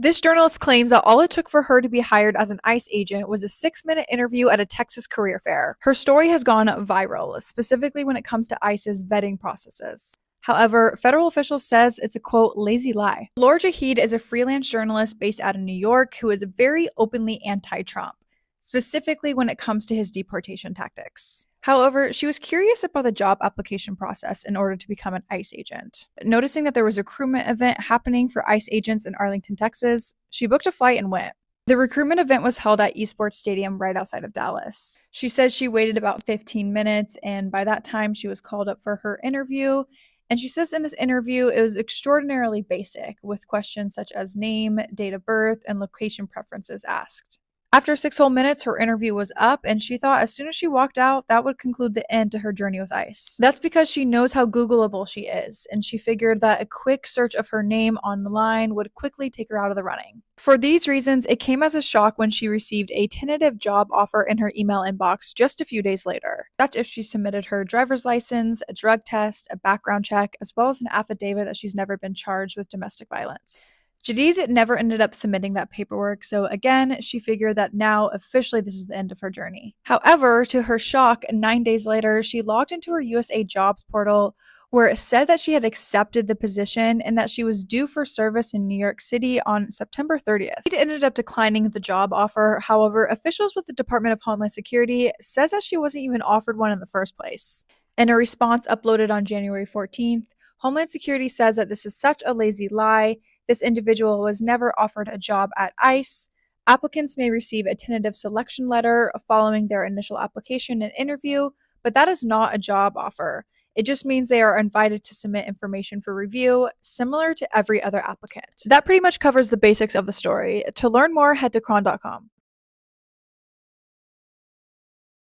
This journalist claims that all it took for her to be hired as an ICE agent was a 6-minute interview at a Texas career fair. Her story has gone viral, specifically when it comes to ICE's vetting processes. However, federal officials says it's a, quote, lazy lie. Jedeed is a freelance journalist based out of New York who is very openly anti-Trump, specifically when it comes to his deportation tactics. However, she was curious about the job application process in order to become an ICE agent. Noticing that there was a recruitment event happening for ICE agents in Arlington, Texas, she booked a flight and went. The recruitment event was held at Esports Stadium right outside of Dallas. She says she waited about 15 minutes, and by that time she was called up for her interview. And she says in this interview, it was extraordinarily basic, with questions such as name, date of birth, and location preferences asked. After 6 whole minutes, her interview was up, and she thought as soon as she walked out, that would conclude the end to her journey with ICE. That's because she knows how Googleable she is, and she figured that a quick search of her name online would quickly take her out of the running. For these reasons, it came as a shock when she received a tentative job offer in her email inbox just a few days later. That's if she submitted her driver's license, a drug test, a background check, as well as an affidavit that she's never been charged with domestic violence. Jedeed never ended up submitting that paperwork, so again, she figured that now officially this is the end of her journey. However, to her shock, 9 days later, she logged into her USAJobs portal where it said that she had accepted the position and that she was due for service in New York City on September 30th. She ended up declining the job offer. However, officials with the Department of Homeland Security says that she wasn't even offered one in the first place. In a response uploaded on January 14th, Homeland Security says that this is such a lazy lie. This individual was never offered a job at ICE. Applicants may receive a tentative selection letter following their initial application and interview, but that is not a job offer. It just means they are invited to submit information for review, similar to every other applicant. That pretty much covers the basics of the story. To learn more, head to Chron.com.